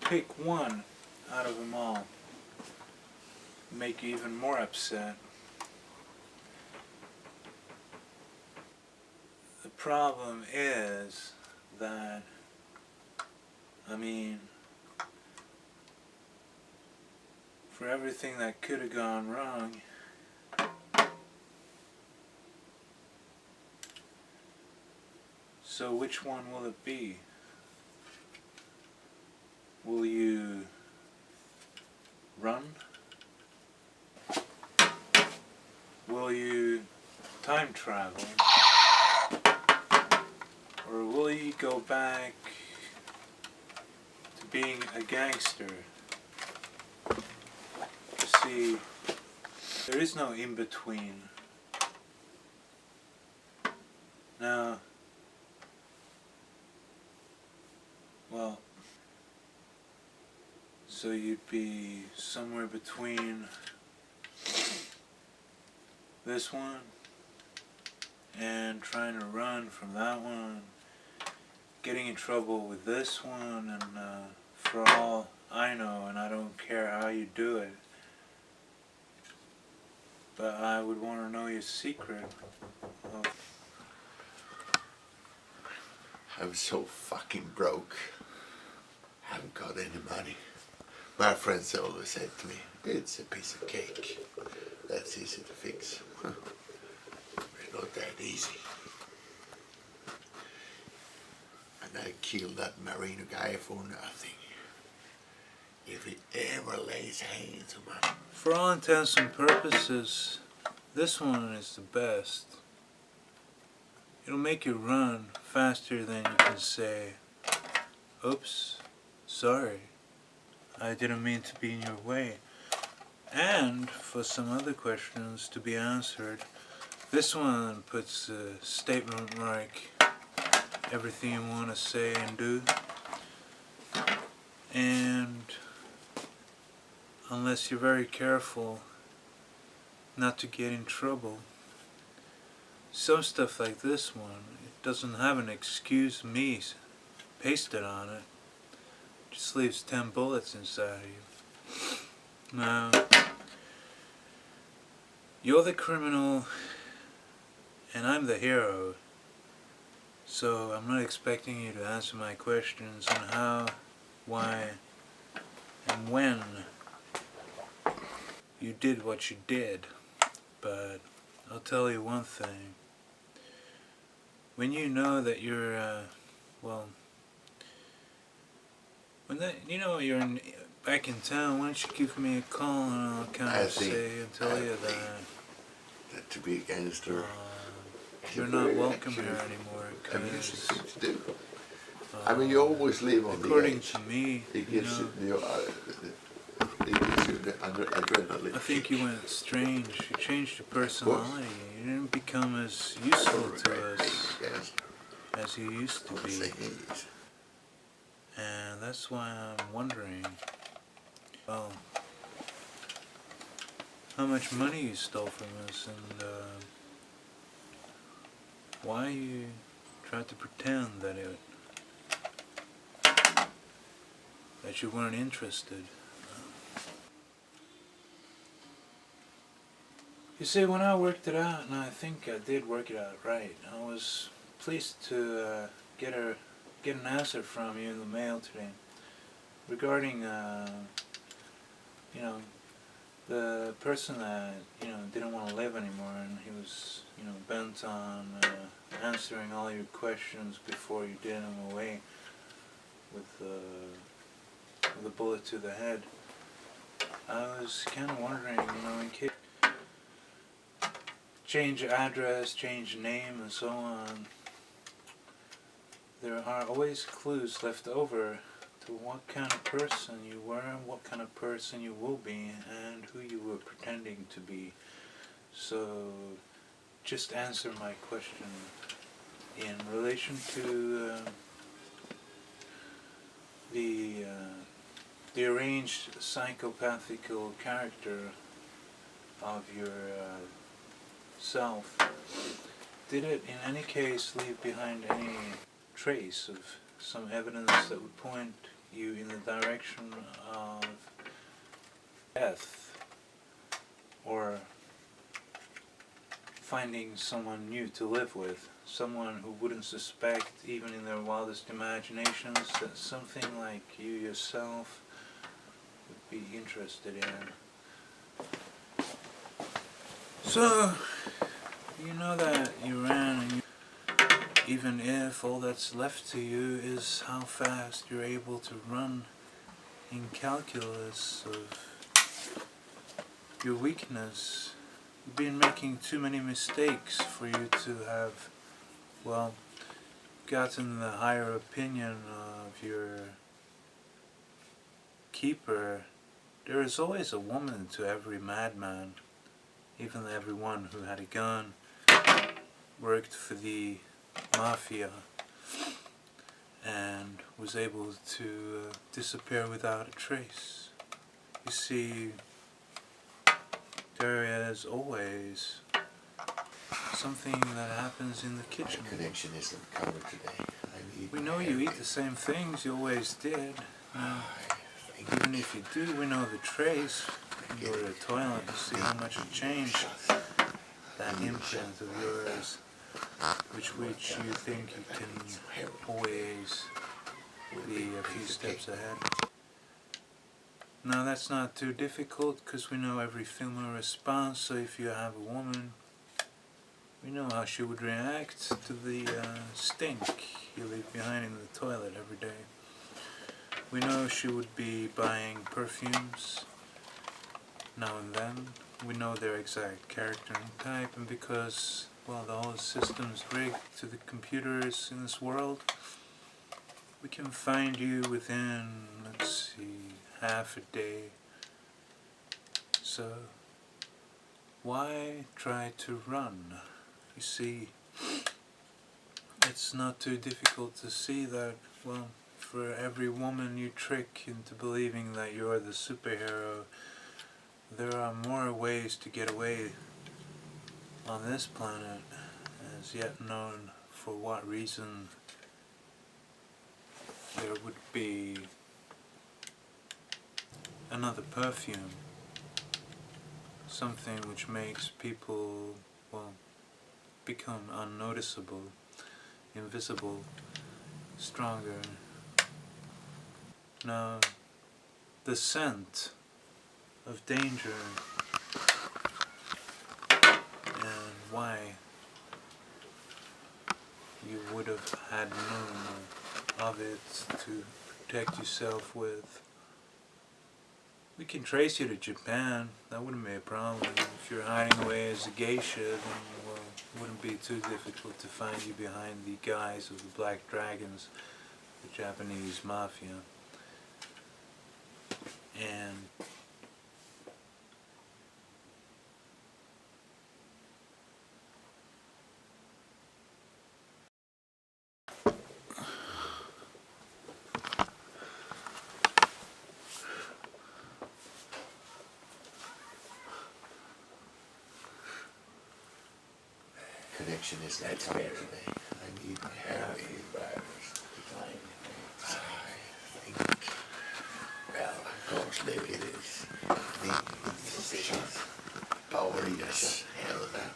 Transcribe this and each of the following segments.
pick one out of them all, make you even more upset. The problem is that, I mean, for everything that could have gone wrong, so which one will it be? Will you run? Will you time travel? Or will you go back to being a gangster? See, there is no in-between. Now, well, so you'd be somewhere between this one and trying to run from that one, getting in trouble with this one, and for all I know, and I don't care how you do it, but I would want to know your secret. I'm so fucking broke. Haven't got any money. My friends always said to me, it's a piece of cake. That's easy to fix. It's not that easy. And I killed that Marino guy for nothing. If he ever lays hands on my... For all intents and purposes, this one is the best. It'll make you run faster than you can say, oops, sorry, I didn't mean to be in your way. And for some other questions to be answered, this one puts a statement like everything you want to say and do. And unless you're very careful not to get in trouble, some stuff like this one, it doesn't have an excuse me pasted on it. Just leaves 10 bullets inside of you. Now, you're the criminal and I'm the hero, so I'm not expecting you to answer my questions on how, why, and when you did what you did. But I'll tell you one thing. When you know that you're, well, when that, you know you're back in town, why don't you give me a call and I'll kind of say and tell you that to be a gangster, you're not welcome here anymore. I mean, it's a thing to do. I mean, you always live on the edge. According to me, it gives you the adrenaline. I think you went strange. You changed your personality. You didn't become as useful to us as you used to be. And that's why I'm wondering, well, how much money you stole from us and why you tried to pretend that you weren't interested. You see, when I worked it out, and I think I did work it out right, I was pleased to get an answer from you in the mail today regarding, you know, the person that, you know, didn't want to live anymore, and he was, you know, bent on answering all your questions before you did him away with a bullet to the head. I was kind of wondering, you know, in case change address, change name, and so on, there are always clues left over to what kind of person you were, what kind of person you will be, and who you were pretending to be. So just answer my question in relation to the deranged psychopathical character of your self. Did it in any case leave behind any trace of some evidence that would point you in the direction of death or finding someone new to live with, someone who wouldn't suspect even in their wildest imaginations that something like you yourself would be interested in. So, you know that you ran, and even if all that's left to you is how fast you're able to run in calculus of your weakness. You've been making too many mistakes for you to have, well, gotten the higher opinion of your keeper. There is always a woman to every madman, even everyone who had a gun, worked for the mafia, and was able to disappear without a trace. You see, there is always something that happens in the kitchen. The connection isn't covered today. I need We know you eat the same things you always did. Even if you do, we know the trace. You go to the toilet and see how much it changed. That imprint of yours, which you think you can always be a few steps ahead. Now that's not too difficult because we know every female response, so if you have a woman, we know how she would react to the stink you leave behind in the toilet every day. We know she would be buying perfumes now and then. We know their exact character and type, and because, well, the whole system's rigged to the computers in this world, we can find you within, let's see, half a day. So, why try to run? You see, it's not too difficult to see that, well, for every woman you trick into believing that you're the superhero, there are more ways to get away on this planet, as yet known for what reason there would be another perfume, something which makes people, well, become unnoticeable, invisible, stronger. Now, the scent of danger and why you would have had known of it to protect yourself with. We can trace you to Japan. That wouldn't be a problem. If you're hiding away as a geisha, then, well, it wouldn't be too difficult to find you behind the guise of the Black Dragons, the Japanese mafia. And connection isn't covered today. I need my heroin. I think, well, of course, maybe it is. The decisions. Power, yes. Hell of that.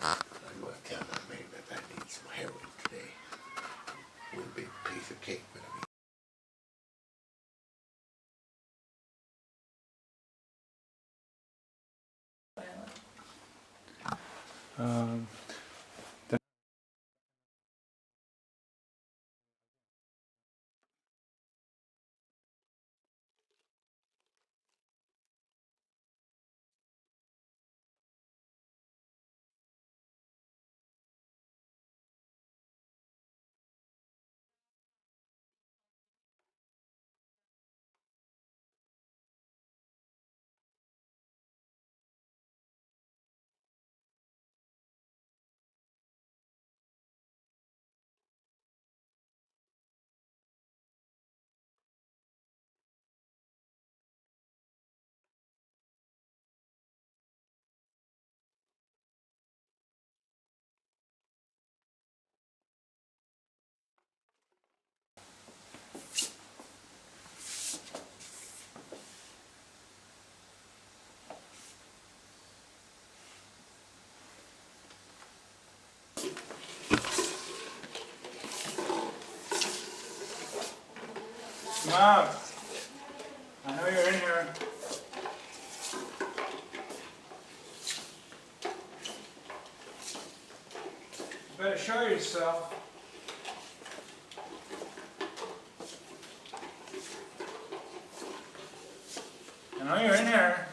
I'm going to tell that man that I need some heroin today. Would be a piece of cake, but I mean. Come out. I know you're in here. You better show yourself. I know you're in here.